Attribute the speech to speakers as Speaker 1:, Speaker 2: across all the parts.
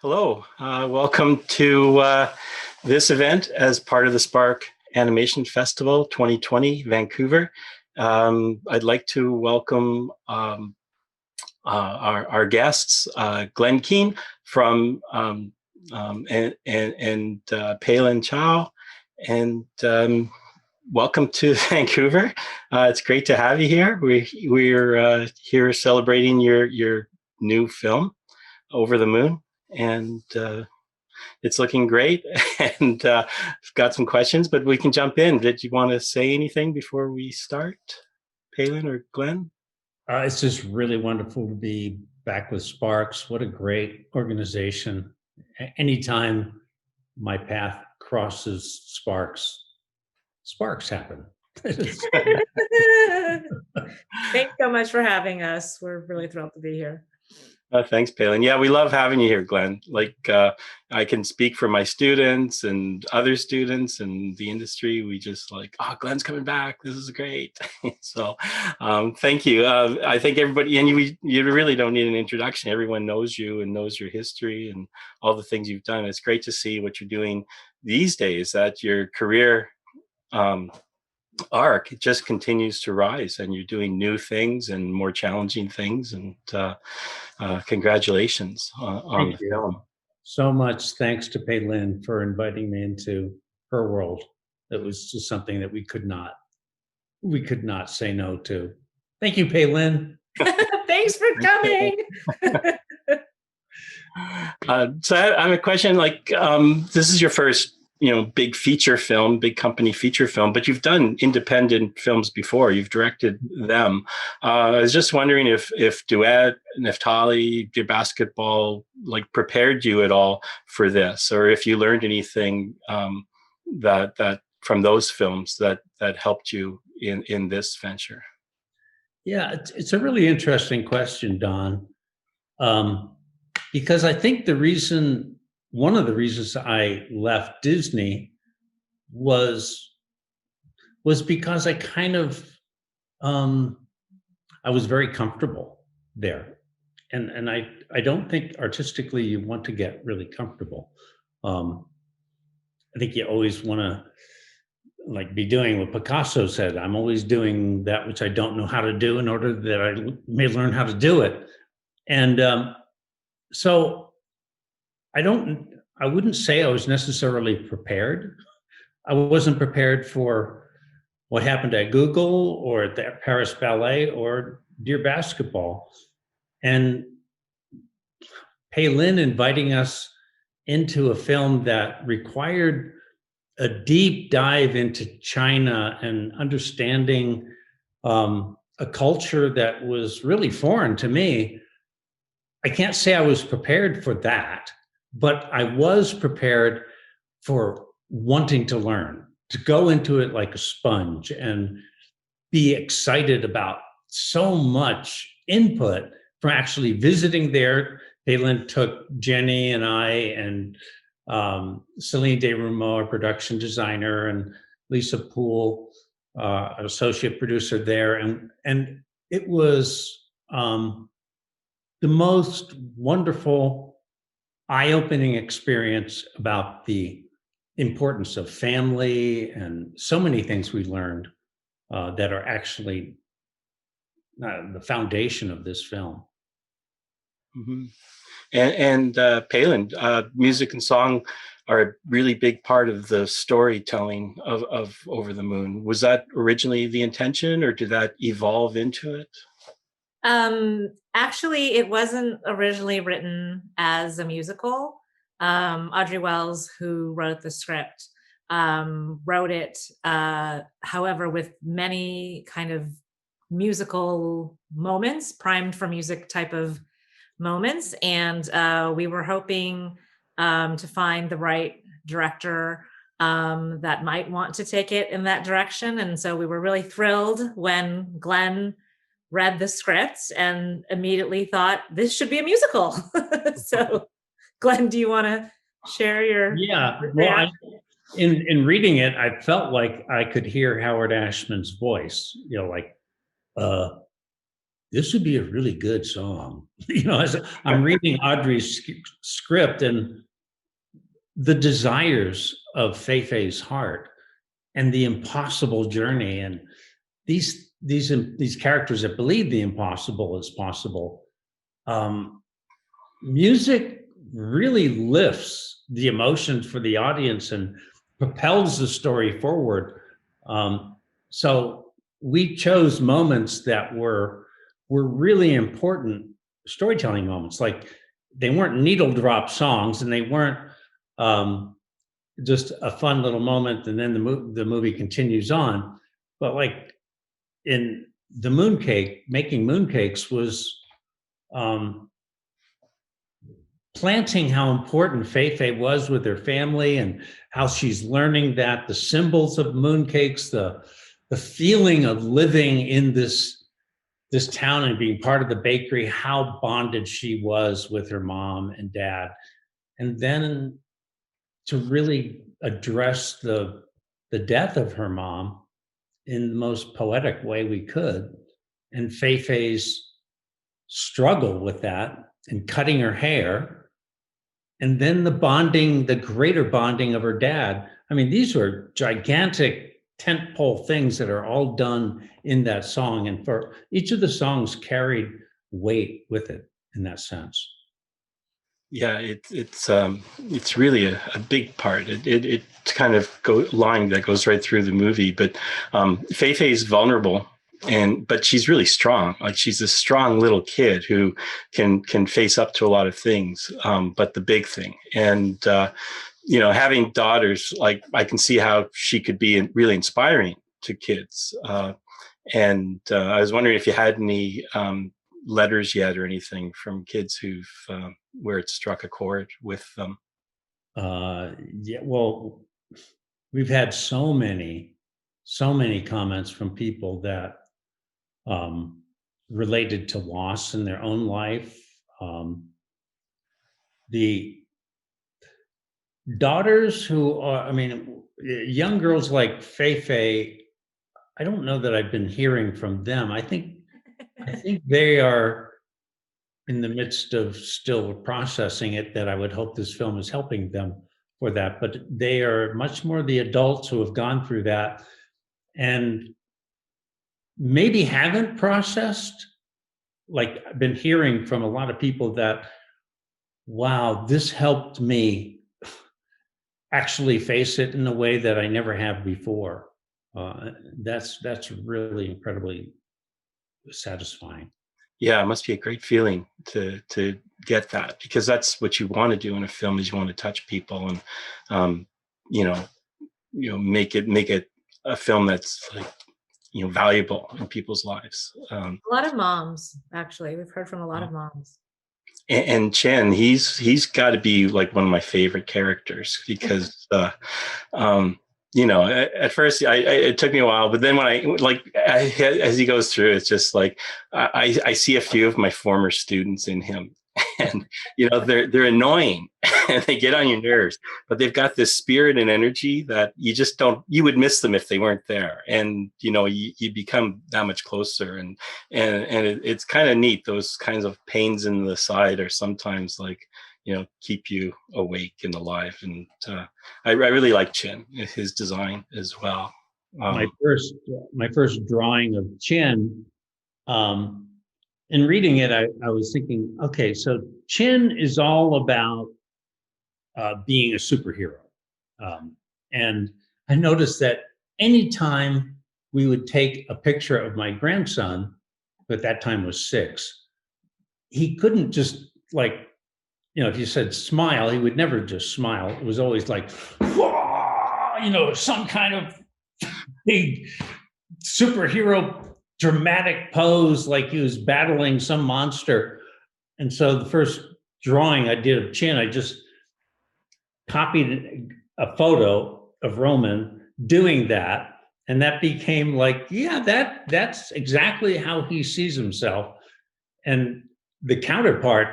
Speaker 1: Hello, welcome to this event as part of the Spark Animation Festival 2020, Vancouver. I'd like to welcome our guests, Glenn Keane from and Peilin Chou, and welcome to Vancouver. It's great to have you here. We're here celebrating your new film, Over the Moon, and it's looking great. And I've got some questions, but we can jump in. Did you want to say anything before we start, Peilin or Glenn?
Speaker 2: It's just really wonderful to be back with Sparks. What a great organization. Anytime my path crosses Sparks, sparks happen.
Speaker 3: Thanks so much for having us. We're really thrilled to be here.
Speaker 1: Thanks, Peilin. Yeah, we love having you here, Glenn. I can speak for my students and other students in the industry. We just Glenn's coming back. This is great. So thank you. I think everybody, and you really don't need an introduction. Everyone knows you and knows your history and all the things you've done. It's great to see what you're doing these days, that your career arc just continues to rise, and you're doing new things and more challenging things, and congratulations on the film.
Speaker 2: So much thanks to Peilin for inviting me into her world. It was just something that we could not say no to. Thank you, Peilin.
Speaker 3: Thanks for coming.
Speaker 1: So I have a question. This is your first big feature film, big company feature film, but you've done independent films before. You've directed them. I was just wondering if Duet, Neftali, Dear Basketball, prepared you at all for this, or if you learned anything that from those films that helped you in this venture.
Speaker 2: Yeah, it's a really interesting question, Don, because I think one of the reasons I left Disney was because I kind of I was very comfortable there, and I don't think artistically you want to get really comfortable. I think you always want to be doing what Picasso said. I'm always doing that which I don't know how to do in order that I may learn how to do it, and so. I wouldn't say I was necessarily prepared. I wasn't prepared for what happened at Google or at the Paris Ballet or Dear Basketball. And Peilin inviting us into a film that required a deep dive into China and understanding a culture that was really foreign to me. I can't say I was prepared for that, but I was prepared for wanting to learn, to go into it like a sponge and be excited about so much input from actually visiting there. Peilin took Jenny and I and Celine Desrumeaux, our production designer, and Lisa Poole, an associate producer there. And it was the most wonderful, eye-opening experience about the importance of family and so many things we learned that are actually the foundation of this film.
Speaker 1: Mm-hmm. And Peilin, music and song are a really big part of the storytelling of Over the Moon. Was that originally the intention, or did that evolve into it?
Speaker 3: Actually, it wasn't originally written as a musical. Audrey Wells, who wrote the script, wrote it, however, with many kind of musical moments, primed for music type of moments. And we were hoping to find the right director that might want to take it in that direction. And so we were really thrilled when Glenn read the script and immediately thought this should be a musical. So Glenn, do you want to share your
Speaker 2: well, in reading it, I felt like I could hear Howard Ashman's voice, this would be a really good song. As I'm reading Audrey's script and the desires of Fei-Fei's heart and the impossible journey, and these characters that believe the impossible is possible. Music really lifts the emotions for the audience and propels the story forward. So we chose moments that were really important storytelling moments. Like, they weren't needle drop songs, and they weren't just a fun little moment and then the movie continues on. But like in the mooncake, making mooncakes was planting how important Fei-Fei was with her family, and how she's learning that the symbols of mooncakes, the feeling of living in this town and being part of the bakery, how bonded she was with her mom and dad. And then to really address the death of her mom in the most poetic way we could, and Fei-Fei's struggle with that and cutting her hair, and then the greater bonding of her dad. I mean, these were gigantic tentpole things that are all done in that song, and for each of the songs carried weight with it in that sense.
Speaker 1: Yeah, it's really a big part. It's kind of line that goes right through the movie. But Fei Fei's vulnerable, but she's really strong. Like, she's a strong little kid who can face up to a lot of things. But the big thing, and having daughters, like, I can see how she could be really inspiring to kids. And I was wondering if you had any letters yet or anything from kids who've where it struck a chord with them.
Speaker 2: Yeah, well, we've had so many comments from people that related to loss in their own life. The daughters who are, I mean, young girls like Fei-Fei, I don't know that I've been hearing from them. I think they are in the midst of still processing it, that I would hope this film is helping them for that. But they are much more the adults who have gone through that and maybe haven't processed. Like, I've been hearing from a lot of people that, wow, this helped me actually face it in a way that I never have before. That's really incredibly satisfying.
Speaker 1: Yeah, it must be a great feeling to get that, because that's what you want to do in a film, is you want to touch people and you know make it a film that's, like, valuable in people's lives.
Speaker 3: A lot of moms, actually. We've heard from a lot of moms.
Speaker 1: And Chen, he's got to be like one of my favorite characters, because at first it took me a while, but then when as he goes through, it's just like I see a few of my former students in him, and they're annoying and they get on your nerves, but they've got this spirit and energy that you would miss them if they weren't there, and you become that much closer, and it's kind of neat. Those kinds of pains in the side are sometimes like keep you awake and alive, and I really like Chin, his design as well.
Speaker 2: My first drawing of Chin, in reading it, I was thinking, okay, so Chin is all about being a superhero. And I noticed that anytime we would take a picture of my grandson, who at that time was 6, he couldn't just, like, if you said smile, he would never just smile. It was always like, some kind of big superhero dramatic pose, like he was battling some monster. And so the first drawing I did of Chin, I just copied a photo of Roman doing that. And that became like, yeah, that's exactly how he sees himself. And the counterpart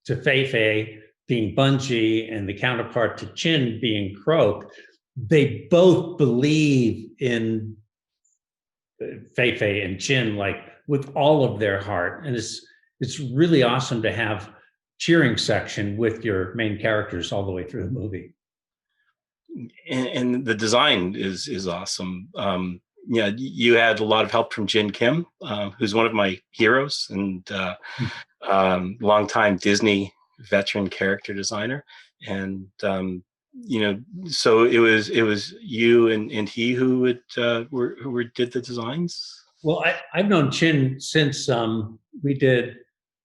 Speaker 2: to Fei-Fei being Bungie, and the counterpart to Chin being Croak, they both believe in Fei-Fei and Chin, like with all of their heart. And it's really awesome to have cheering section with your main characters all the way through the movie.
Speaker 1: And the design is awesome. Yeah, you had a lot of help from Jin Kim, who's one of my heroes and longtime Disney veteran character designer. And so it was you and he who did the designs.
Speaker 2: Well, I've known Chin since we did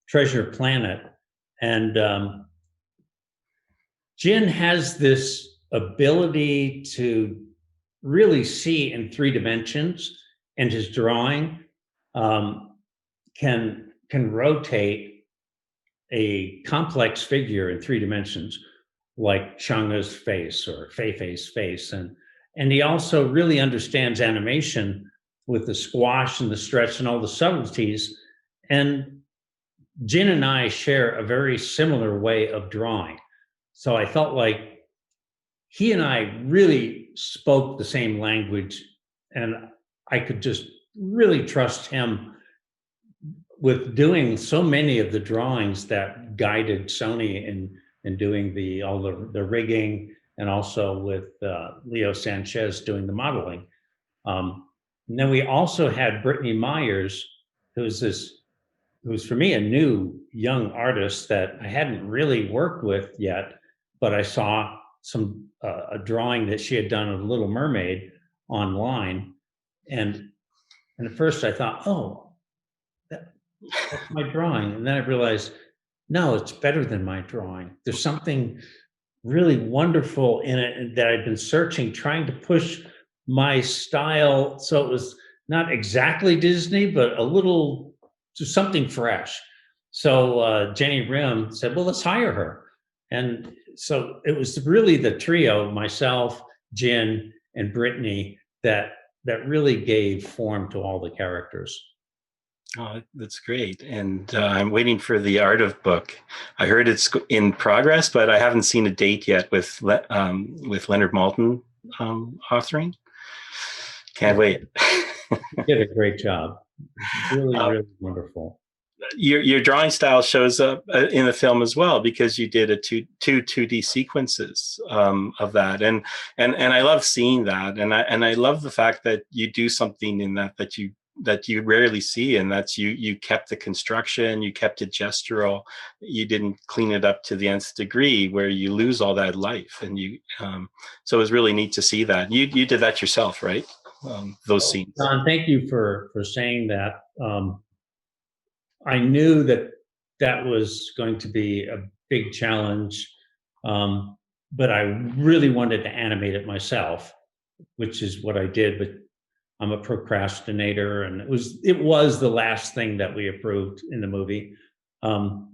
Speaker 2: Treasure Planet, and Jin has this ability to really see in 3 dimensions, and his drawing can rotate a complex figure in 3 dimensions, like Chang'e's face or Fei Fei's face, and he also really understands animation with the squash and the stretch and all the subtleties. And Jin and I share a very similar way of drawing. So I felt like he and I really spoke the same language, and I could just really trust him with doing so many of the drawings that guided Sony in doing all the rigging, and also with Leo Sanchez doing the modeling. And then we also had Brittany Myers, who's for me a new young artist that I hadn't really worked with yet, but I saw a drawing that she had done of Little Mermaid online, and at first I thought, oh, that's my drawing, and then I realized, no, it's better than my drawing. There's something really wonderful in it that I'd been searching, trying to push my style so it was not exactly Disney, but a little just something fresh. So Jenny Rim said, well, let's hire her. And so it was really the trio, myself, Jen, and Brittany, that really gave form to all the characters.
Speaker 1: Oh, that's great. And I'm waiting for the Art of book. I heard it's in progress, but I haven't seen a date yet with Leonard Maltin authoring. Can't wait.
Speaker 2: You did a great job. Really, really wonderful.
Speaker 1: Your drawing style shows up in the film as well, because you did two 2D sequences of that, and I love seeing that, and I love the fact that you do something in that you rarely see, and that's you kept the construction, you kept it gestural, you didn't clean it up to the nth degree where you lose all that life, and so it was really neat to see that you did that yourself, right? Those scenes.
Speaker 2: Don, thank you for saying that. I knew that was going to be a big challenge, but I really wanted to animate it myself, which is what I did. But I'm a procrastinator, and it was the last thing that we approved in the movie, and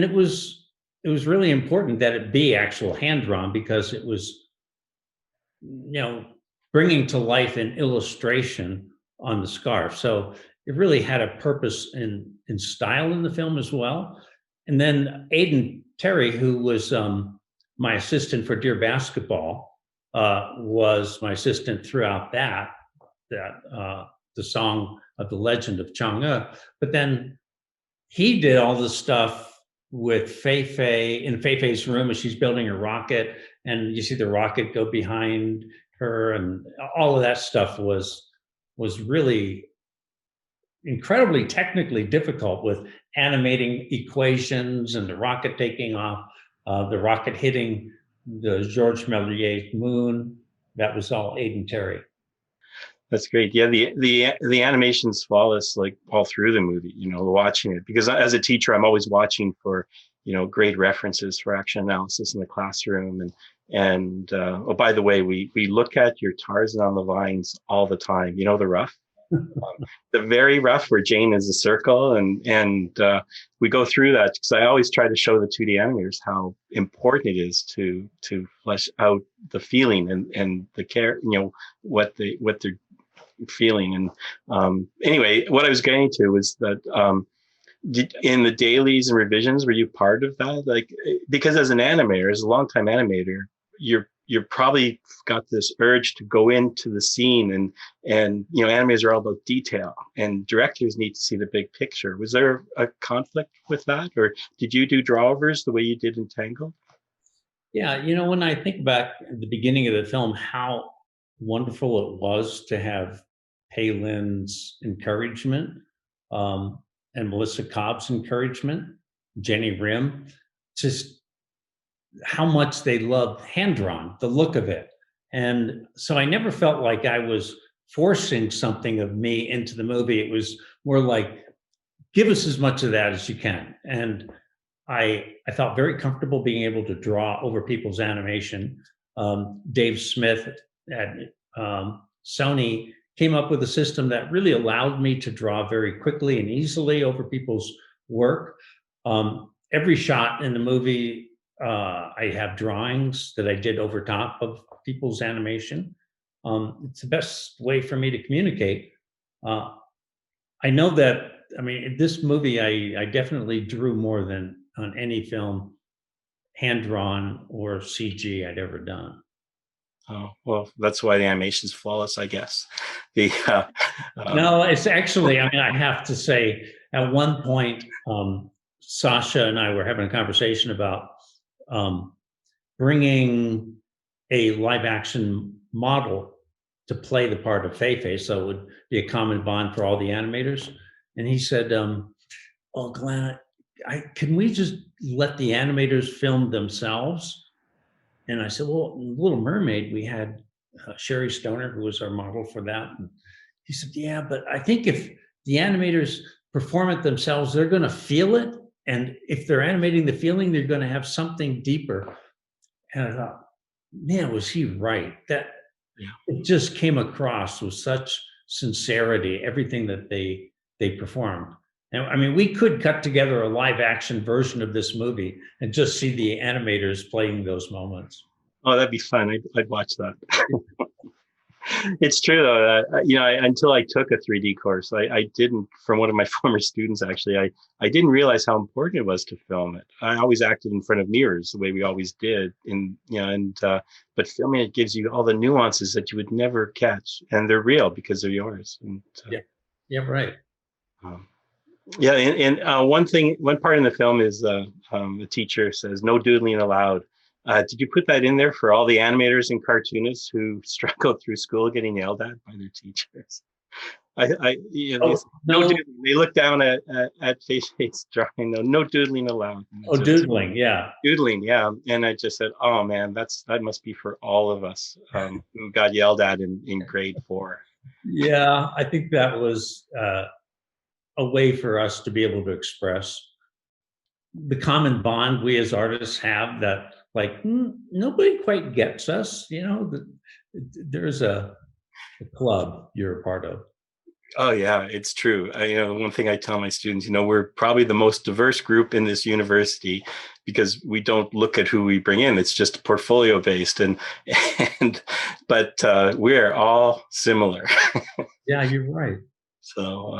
Speaker 2: it was really important that it be actual hand drawn, because it was, bringing to life an illustration on the scarf. So it really had a purpose in style in the film as well. And then Aiden Terry, who was my assistant for Dear Basketball, was my assistant throughout the song of the legend of Chang'e. But then he did all the stuff with Fei Fei in Fei Fei's room as she's building a rocket, and you see the rocket go behind her, and all of that stuff was really incredibly technically difficult, with animating equations and the rocket taking off, the rocket hitting the Georges Méliès moon. That was all Aiden Terry.
Speaker 1: That's great. Yeah, the animation's flawless, like all through the movie, watching it, because as a teacher, I'm always watching for, great references for action analysis in the classroom. And oh, by the way, we look at your Tarzan on the Vines all the time. The rough, the very rough where Jane is a circle, and we go through that, because I always try to show the 2D animators how important it is to flesh out the feeling and the care, what they're feeling. And anyway, what I was getting to was that in the dailies and revisions, were you part of that? Like, because as an animator, as a longtime animator, you're you're probably got this urge to go into the scene, and animators are all about detail, and directors need to see the big picture. Was there a conflict with that, or did you do drawovers the way you did in Tangled?
Speaker 2: Yeah, when I think back at the beginning of the film, how wonderful it was to have Palin's encouragement, and Melissa Cobb's encouragement, Jenny Rim, just how much they loved hand drawn, the look of it. And so I never felt like I was forcing something of me into the movie. It was more like, give us as much of that as you can. And I felt very comfortable being able to draw over people's animation. Dave Smith at Sony came up with a system that really allowed me to draw very quickly and easily over people's work. Every shot in the movie, I have drawings that I did over top of people's animation. It's the best way for me to communicate. I know that, in this movie, I definitely drew more than on any film, hand drawn or CG I'd ever done.
Speaker 1: Oh, well, that's why the animation's flawless, I guess. The
Speaker 2: No, it's actually, I have to say, at one point, Sasha and I were having a conversation about bringing a live action model to play the part of Fei, so it would be a common bond for all the animators. And he said, "Oh, Glenn, can we just let the animators film themselves?" And I said, "Well, in Little Mermaid, we had Sherry Stoner, who was our model for that." And he said, "Yeah, but I think if the animators perform it themselves, they're going to feel it. And if they're animating the feeling, they're going to have something deeper." And I thought, man, was he right? That
Speaker 1: yeah.
Speaker 2: It just came across with such sincerity, everything that they performed. And we could cut together a live action version of this movie and just see the animators playing those moments.
Speaker 1: Oh, that'd be fun. I'd watch that. It's true though. Until I took a 3D course, I didn't. From one of my former students, actually, I didn't realize how important it was to film it. I always acted in front of mirrors the way we always did, but filming it gives you all the nuances that you would never catch, and they're real because they're yours. And
Speaker 2: yeah, right.
Speaker 1: Yeah, and one part in the film is the teacher says no doodling allowed. Did you put that in there for all the animators and cartoonists who struggle through school getting yelled at by their teachers? No doodling. They look down at Fei-Fei's drawing. No doodling allowed.
Speaker 2: Doodling, yeah.
Speaker 1: Doodling, yeah. And I just said, oh man, that must be for all of us who got yelled at in grade 4.
Speaker 2: Yeah, I think that was a way for us to be able to express the common bond we as artists have, that nobody quite gets us. There's a club you're a part of.
Speaker 1: Oh yeah, it's true. One thing I tell my students, we're probably the most diverse group in this university because we don't look at who we bring in. It's just portfolio based, but we're all similar.
Speaker 2: Yeah, you're right.
Speaker 1: So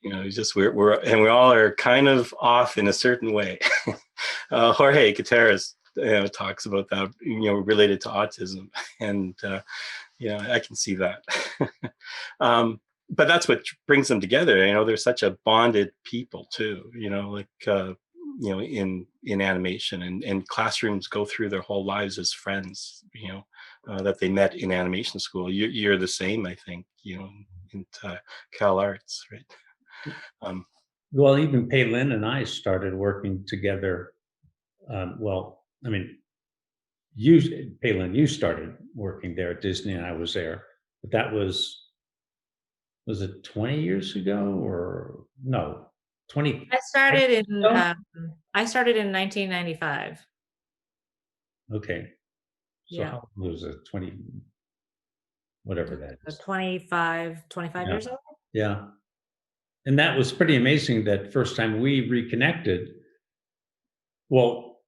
Speaker 1: it's just we all are kind of off in a certain way. Jorge Gutierrez talks about that, related to autism, and I can see that. But that's what brings them together. They're such a bonded people too. In animation, and classrooms go through their whole lives as friends. That they met in animation school. You're the same, I think. In Cal Arts, right?
Speaker 2: Well, even Peilin and I started working together. Peilin, you started working there at Disney, and I was there. But that was it 20 years ago or no? 20.
Speaker 3: I started in 1995.
Speaker 2: Okay. So
Speaker 3: Yeah.
Speaker 2: how old was it? 20, whatever that is.
Speaker 3: 25
Speaker 2: Yeah.
Speaker 3: years old.
Speaker 2: Yeah. And that was pretty amazing. That first time we reconnected. Well,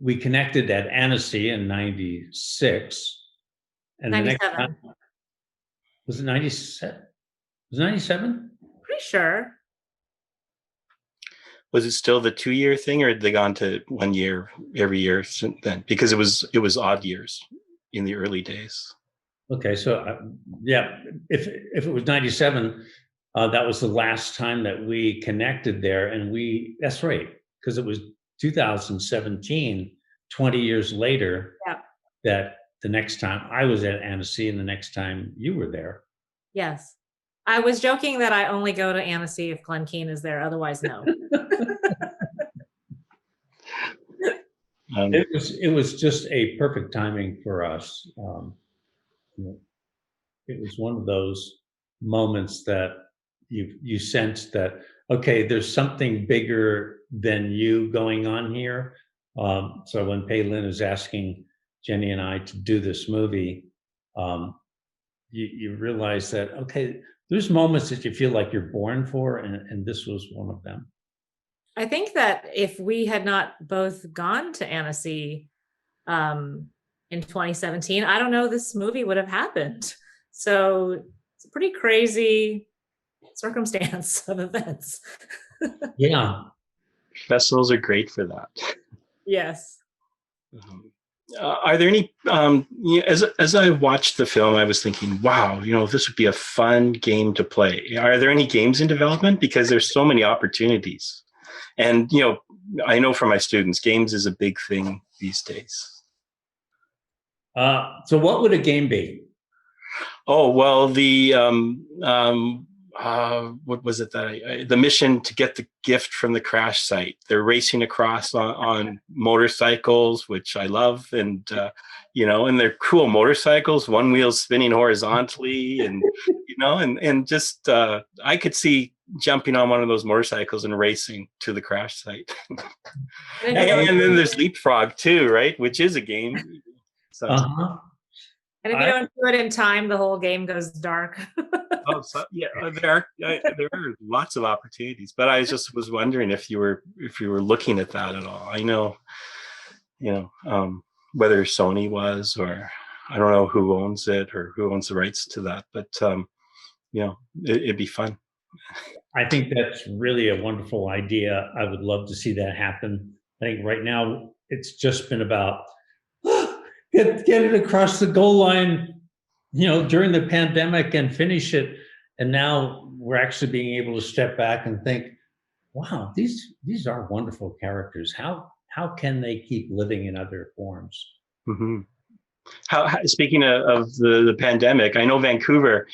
Speaker 2: we connected at Annecy in 96. And
Speaker 3: 97.
Speaker 2: the next time, was it 97? Was it 97?
Speaker 3: Pretty sure.
Speaker 1: Was it still the 2-year thing, or had they gone to 1 year every year since then? Because it was odd years. in the early days.
Speaker 2: Okay, so yeah, if it was 97, that was the last time that we connected there, and that's right, because it was 2017, 20 years later,
Speaker 3: Yeah.
Speaker 2: that the next time I was at Annecy and the next time you were there.
Speaker 3: Yes. I was joking that I only go to Annecy if Glenn Keane is there. Otherwise, no.
Speaker 2: It was just a perfect timing for us. You know, it was one of those moments that you sense that, okay, there's something bigger than you going on here. So when Peilin is asking Jenny and I to do this movie, um, you realize that, okay, there's moments that you feel like you're born for, and this was one of them.
Speaker 3: I think that if we had not both gone to Annecy um, in 2017, I don't know this movie would have happened. So it's a pretty crazy circumstance of events.
Speaker 2: Yeah.
Speaker 1: Festivals are great for that.
Speaker 3: Yes.
Speaker 1: Um, are there any, as I watched the film, I was thinking, wow, this would be a fun game to play. Are there any games in development? Because there's so many opportunities. And, I know for my students, games is a big thing these days.
Speaker 2: So what would a game be?
Speaker 1: Oh, well, what was it that the mission to get the gift from the crash site? They're racing across on motorcycles, which I love. And, and they're cool motorcycles, one wheel spinning horizontally and just, I could see jumping on one of those motorcycles and racing to the crash site. And then there's leapfrog too, right? Which is a game. So.
Speaker 2: Uh-huh.
Speaker 3: And if you don't do it in time, the whole game goes dark.
Speaker 1: Yeah, there are lots of opportunities, but I just was wondering if you were looking at that at all. I know, whether Sony was, or I don't know who owns it or who owns the rights to that, but it'd be fun.
Speaker 2: I think that's really a wonderful idea. I would love to see that happen. I think right now it's just been about get it across the goal line, during the pandemic and finish it. And now we're actually being able to step back and think, wow, these are wonderful characters. How can they keep living in other forms?
Speaker 1: Mm-hmm. Speaking of the pandemic, I know Vancouver,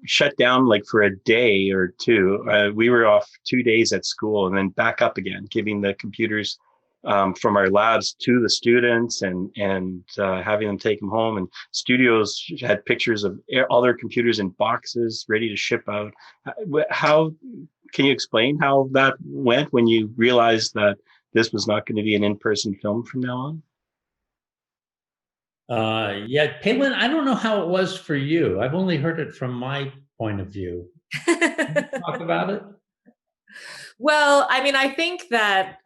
Speaker 1: shut down like for a day or two. We were off 2 days at school and then back up again, giving the computers from our labs to the students and having them take them home. And studios had pictures of all their computers in boxes ready to ship out. How can you explain how that went when you realized that this was not going to be an in-person film from now on?
Speaker 2: Yeah, Peilin, I don't know how it was for you. I've only heard it from my point of view. Talk about it.
Speaker 3: Well, I mean, I think that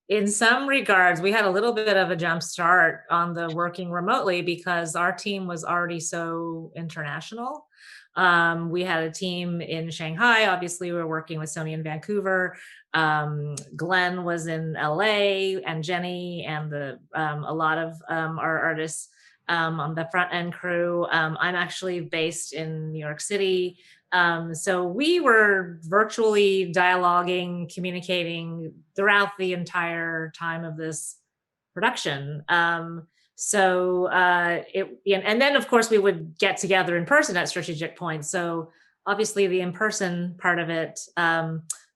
Speaker 3: in some regards, we had a little bit of a jump start on the working remotely because our team was already so international. We had a team in Shanghai. Obviously, we were working with Sony in Vancouver. Glenn was in LA, and Jenny, and a lot of our artists on the front end crew. I'm actually based in New York City. So we were virtually dialoguing, communicating throughout the entire time of this production. And then of course we would get together in person at strategic points. So obviously the in-person part of it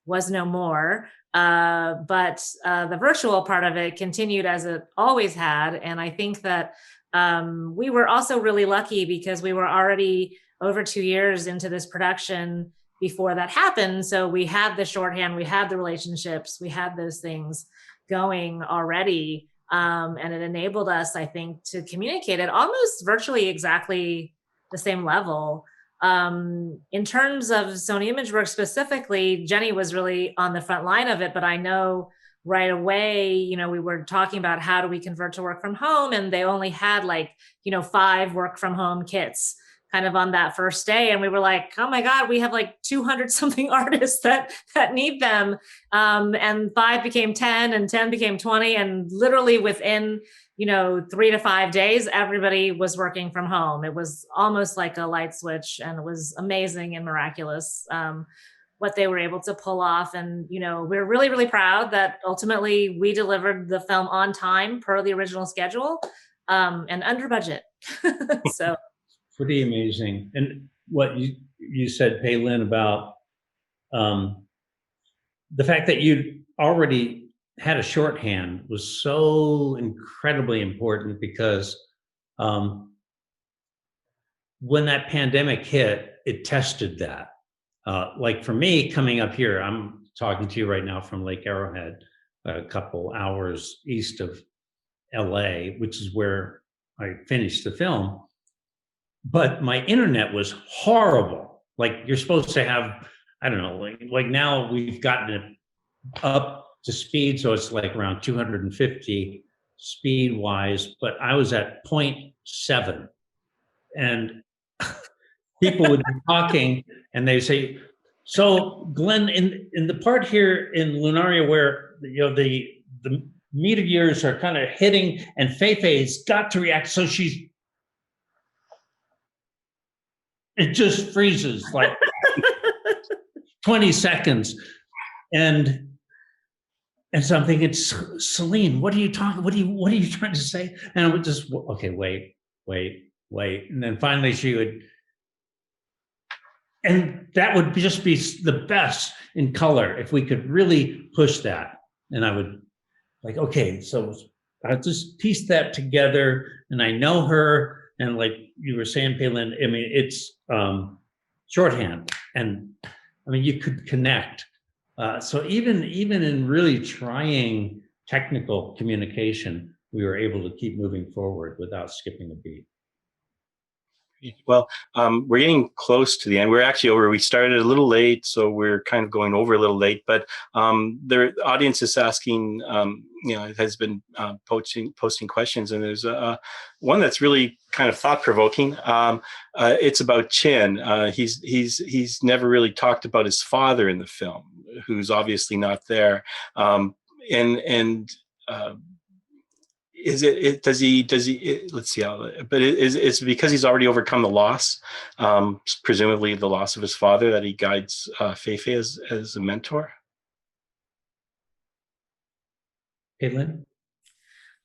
Speaker 3: was no more, but the virtual part of it continued as it always had. And I think that we were also really lucky because we were already over 2 years into this production before that happened. So we had the shorthand, we had the relationships, we had those things going already. And it enabled us, I think, to communicate at almost virtually exactly the same level. In terms of Sony Imageworks specifically, Jenny was really on the front line of it, but I know right away, we were talking about how do we convert to work from home, and they only had 5 work from home kits. kind of on that first day, and we were like, oh my God, we have like 200 something artists that need them. And 5 became 10 and 10 became 20. And literally within, 3 to 5 days, everybody was working from home. It was almost like a light switch, and it was amazing and miraculous what they were able to pull off. And, we're really, really proud that ultimately we delivered the film on time per the original schedule, and under budget. So
Speaker 2: pretty amazing. And what you said, Peilin, about the fact that you already had a shorthand was so incredibly important, because when that pandemic hit, it tested that. Like for me, coming up here, I'm talking to you right now from Lake Arrowhead, a couple hours east of LA, which is where I finished the film. But my internet was horrible. Like you're supposed to have, I don't know, like now we've gotten it up to speed, so it's like around 250 speed wise, but I was at 0.7, and people would be talking and they say, so Glenn, in the part here in Lunaria where the meteors are kind of hitting and Feifei's got to react, so it just freezes like 20 seconds. And so I'm thinking, Celine, what are you talking? What are you trying to say? And I would just, okay, wait. And then finally she would, and that would just be the best in color if we could really push that. And I would like, okay, so I just piece that together, and I know her, and like you were saying, Peilin, I mean, it's shorthand, and I mean, you could connect. So even in really trying technical communication, we were able to keep moving forward without skipping a beat.
Speaker 1: Well, we're getting close to the end. We're actually over. We started a little late, so we're kind of going over a little late. But the audience is asking, has been posting questions, and there's one that's really kind of thought provoking. It's about Chin. He's never really talked about his father in the film, who's obviously not there, does he let's see how, but it's because he's already overcome the loss, presumably the loss of his father, that he guides Feifei as a mentor.
Speaker 2: Peilin?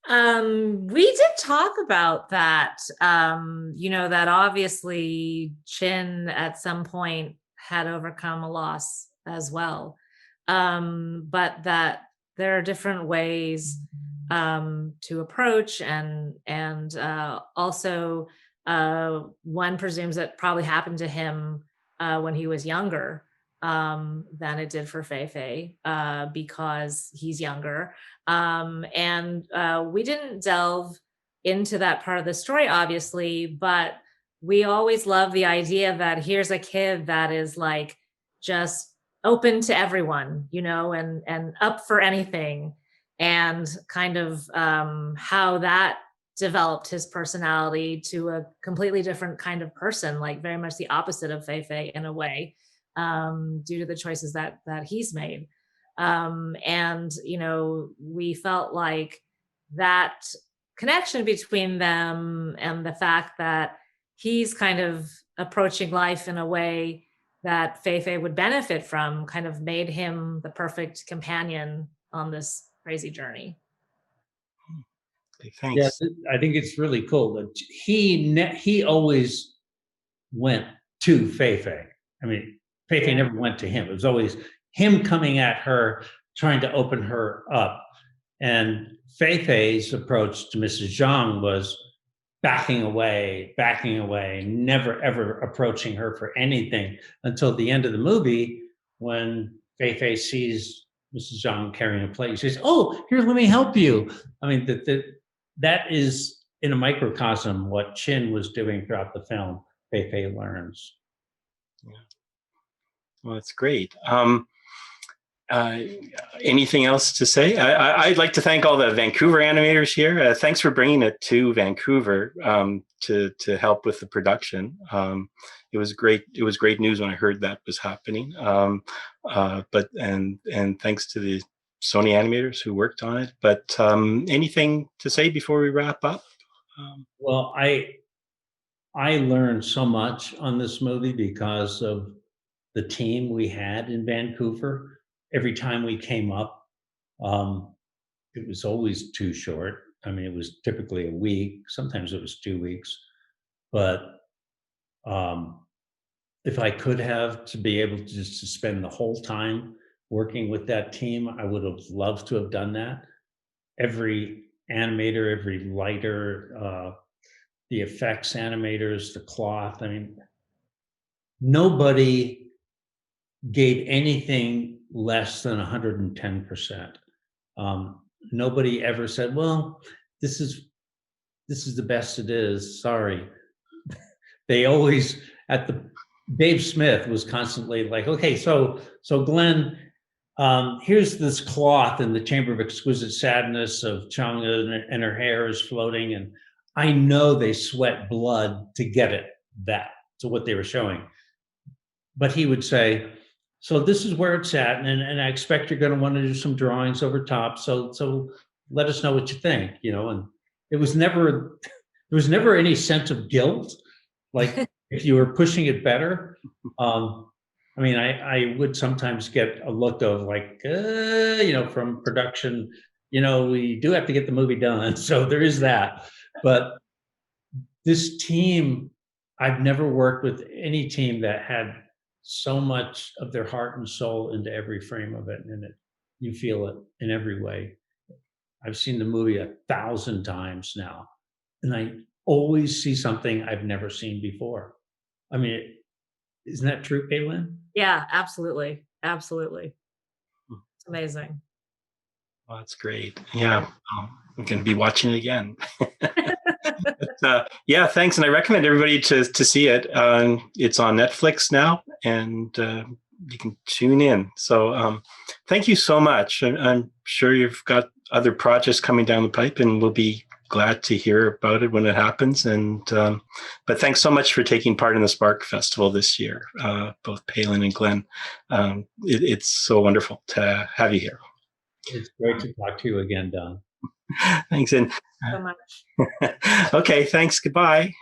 Speaker 3: We did talk about that, that obviously Chin at some point had overcome a loss as well, but that there are different ways to approach, and also one presumes that probably happened to him when he was younger than it did for Feifei, because he's younger. And we didn't delve into that part of the story, obviously, but we always love the idea that here's a kid that is like just open to everyone, and up for anything. And kind of how that developed his personality to a completely different kind of person, like very much the opposite of Feifei in a way, due to the choices that he's made. And, we felt like that connection between them and the fact that he's kind of approaching life in a way that Feifei would benefit from kind of made him the perfect companion on this crazy journey.
Speaker 1: Okay, thanks.
Speaker 2: Yes, I think it's really cool that he always went to Feifei. I mean, Feifei never went to him. It was always him coming at her, trying to open her up. And Feifei's approach to Mrs. Zhang was backing away, never ever approaching her for anything until the end of the movie, when Feifei sees Mrs. Zhang carrying a plate. She says, "Oh, here, let me help you." I mean, that is in a microcosm what Chin was doing throughout the film. Feifei learns.
Speaker 1: Yeah. Well, that's great. Uh, anything else to say? I'd like to thank all the Vancouver animators here. Thanks for bringing it to Vancouver to help with the production. It was great. It was great news when I heard that was happening. But thanks to the Sony animators who worked on it. But anything to say before we wrap up?
Speaker 2: Well, I learned so much on this movie because of the team we had in Vancouver. Every time we came up, it was always too short. I mean, it was typically a week. Sometimes it was 2 weeks. But if I could have to be able to just to spend the whole time working with that team, I would have loved to have done that. Every animator, every lighter, the effects animators, the cloth. I mean, nobody gave anything less than 110%. Nobody ever said, "Well, this is the best it is." Sorry. They always Dave Smith was constantly like, "Okay, so Glenn, here's this cloth in the Chamber of Exquisite Sadness of Chung, and her hair is floating, and I know they sweat blood to get it to what they were showing." But he would say, "So this is where it's at, and I expect you're going to want to do some drawings over top. So let us know what you think." And it was never there was never any sense of guilt, like if you were pushing it better. I mean, I would sometimes get a look of like, from production, we do have to get the movie done, so there is that. But this team, I've never worked with any team that had so much of their heart and soul into every frame of it, and you feel it in every way. I've seen the movie 1,000 times now, and I always see something I've never seen before. I mean, isn't that true, Peilin?
Speaker 3: Yeah, absolutely. Absolutely. It's amazing.
Speaker 1: Well, that's great. Yeah, I'm going to be watching it again. Yeah, thanks, and I recommend everybody to see it. It's on Netflix now, and you can tune in. So, thank you so much. I'm sure you've got other projects coming down the pipe, and we'll be glad to hear about it when it happens. And but thanks so much for taking part in the Spark Festival this year, both Peilin and Glenn. It's so wonderful to have you here.
Speaker 2: It's great to talk to you again, Don.
Speaker 1: Thanks, and
Speaker 3: So much.
Speaker 1: okay, thanks. Goodbye.